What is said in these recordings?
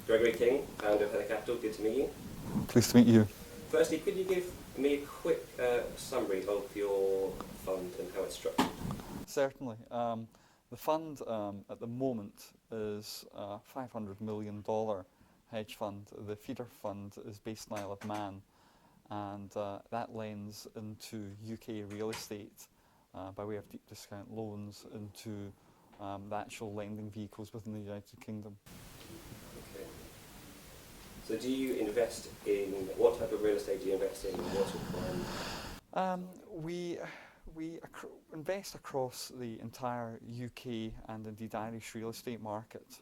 Gregory King, founder of Heather Capital. Good to meet you. Pleased to meet you. Firstly, could you give me a quick summary of your fund and how it's structured? Certainly. The fund at the moment is a $500 million hedge fund. The feeder fund is based in Isle of Man, and that lends into UK real estate by way of deep discount loans into the actual lending vehicles within the United Kingdom. Okay. So do you invest in, what type of real estate do you invest in, and what's your plan? We invest across the entire UK and indeed Irish real estate market.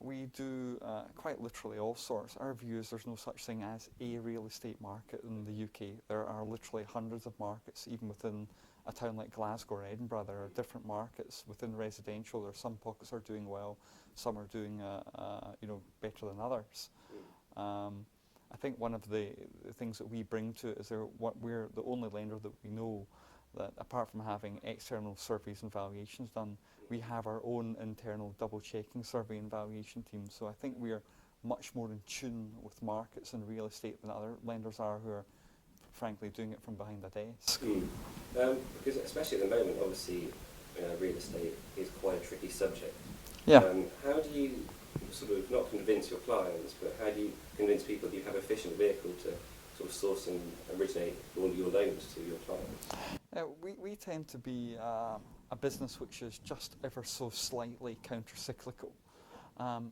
We do quite literally all sorts. Our view is there's no such thing as a real estate market in the UK. There are literally hundreds of markets, even within a town like Glasgow or Edinburgh. There are different markets within residential. There are some pockets are doing well, some are doing better than others. I think one of the things that we bring to it is we're the only lender that we know that, apart from having external surveys and valuations done, we have our own internal double-checking survey and valuation team. So I think we're much more in tune with markets and real estate than other lenders are, who are frankly doing it from behind a desk. Because especially at the moment, obviously, real estate is quite a tricky subject. Yeah. How do you sort of not convince your clients, but how do you convince people that you have an efficient vehicle to sort of source and originate all your loans to your clients? We tend to be a business which is just ever so slightly counter-cyclical. I've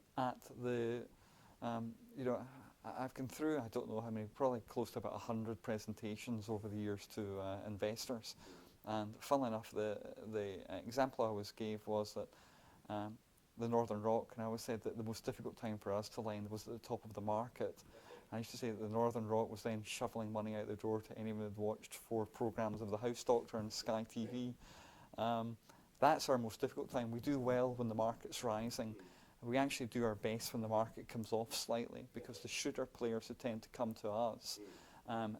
gone through, I don't know how many, probably close to about 100 presentations over the years to investors. And funnily enough, the example I always gave was that the Northern Rock, and I always said that the most difficult time for us to lend was at the top of the market. I used to say that the Northern Rock was then shoveling money out the door to anyone who had watched 4 programmes of The House Doctor on Sky TV. That's our most difficult time. We do well when the market's rising. We actually do our best when the market comes off slightly, because the shooter players who tend to come to us,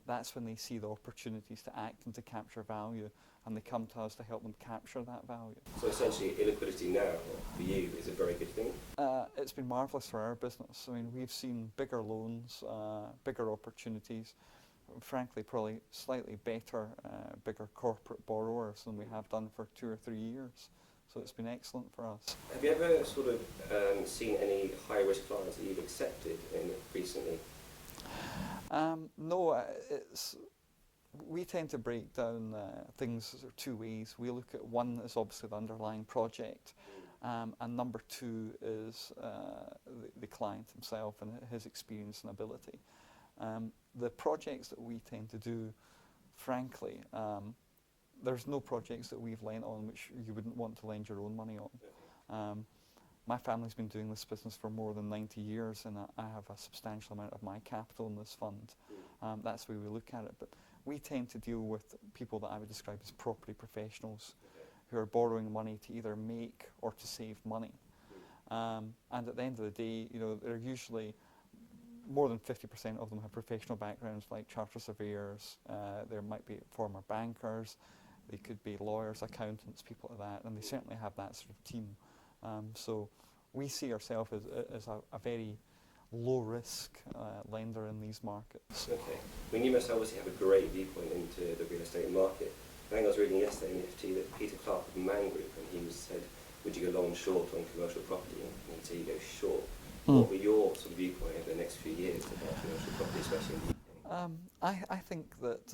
that's when they see the opportunities to act and to capture value, and they come to us to help them capture that value. So essentially, illiquidity now for you is a very good thing? It's been marvellous for our business. I mean, we've seen bigger loans, bigger opportunities, frankly probably slightly better, bigger corporate borrowers than we have done for 2 or 3 years. So it's been excellent for us. Have you ever sort of seen any high-risk clients that you've accepted recently? No, we tend to break down things 2 ways. We look at, one is obviously the underlying project, and number 2 is the client himself and his experience and ability. The projects that we tend to do, frankly, there's no projects that we've lent on which you wouldn't want to lend your own money on. My family's been doing this business for more than 90 years, and I have a substantial amount of my capital in this fund. That's the way we look at it. But we tend to deal with people that I would describe as property professionals, who are borrowing money to either make or to save money. And at the end of the day, they're usually, more than 50% of them have professional backgrounds like chartered surveyors. There might be former bankers. They could be lawyers, accountants, people like that, and they certainly have that sort of team. So we see ourselves as a very low-risk lender in these markets. Okay. I mean, you must obviously have a great viewpoint into the real estate market. I think I was reading yesterday in the FT that Peter Clark of Man Group, and he said, would you go long short on commercial property? And he'd say you go short. What were your sort of viewpoint over the next few years about commercial property, especially in the UK? I think that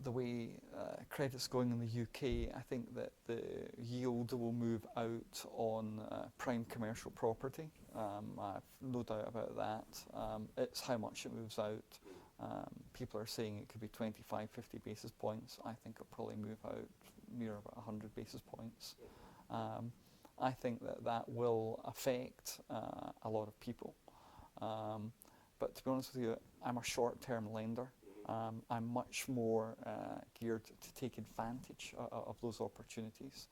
the way credit's going in the UK, I think that the yield will move out on prime commercial property. I've no doubt about that. It's how much it moves out. People are saying it could be 25, 50 basis points. I think it'll probably move out near about 100 basis points. I think that will affect a lot of people. But to be honest with you, I'm a short-term lender. I'm much more geared to take advantage of those opportunities.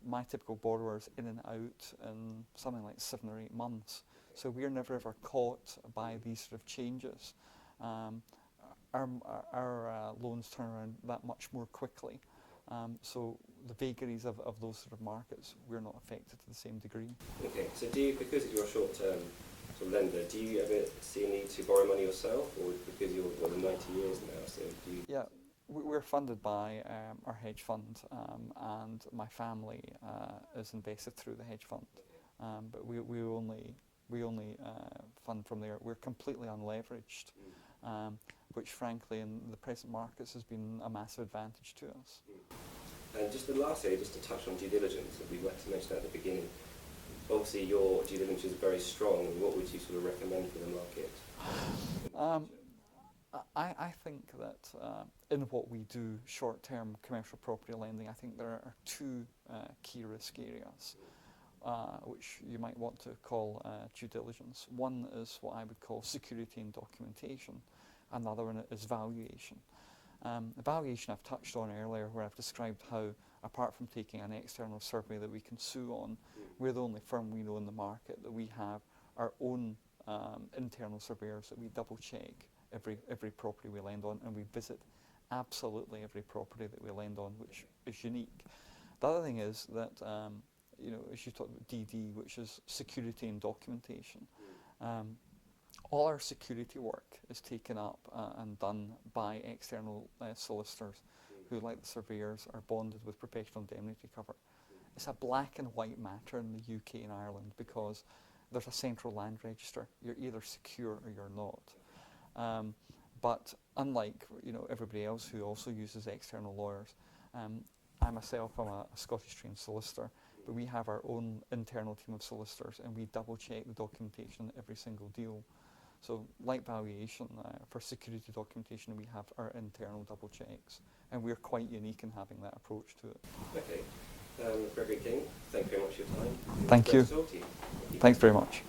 My typical borrower is in and out in something like 7 or 8 months. So we're never ever caught by these sort of changes. Our loans turn around that much more quickly. So the vagaries of those sort of markets, we're not affected to the same degree. Okay, so do you, because you're a short-term sort of lender, do you ever see a need to borrow money yourself, or because you're 90 years now, so do you? Yeah, we're funded by our hedge fund, and my family is invested through the hedge fund, but we only fund from there. We're completely unleveraged, which frankly in the present markets has been a massive advantage to us. And just the last area, just to touch on due diligence, that we mentioned at the beginning. Obviously, your due diligence is very strong. What would you sort of recommend for the market? I think that in what we do, short-term commercial property lending, I think there are two key risk areas, which you might want to call due diligence. One is what I would call security and documentation. Another one is valuation. Valuation I've touched on earlier, where I've described how, apart from taking an external survey that we can sue on, we're the only firm we know in the market that we have our own internal surveyors that we double check every property we lend on, and we visit absolutely every property that we lend on, which is unique. The other thing is that, as you talked about DD, which is security and documentation, all our security work is taken up and done by external solicitors who, like the surveyors, are bonded with professional indemnity cover. It's a black and white matter in the UK and Ireland because there's a central land register. You're either secure or you're not. But unlike everybody else who also uses external lawyers, I myself am a Scottish trained solicitor, but we have our own internal team of solicitors and we double check the documentation every single deal. So like valuation, for security documentation we have our internal double checks, and we're quite unique in having that approach to it. Okay. Gregory King, thank you very much for your time. Thank you. Great to talk to you. Thanks very much.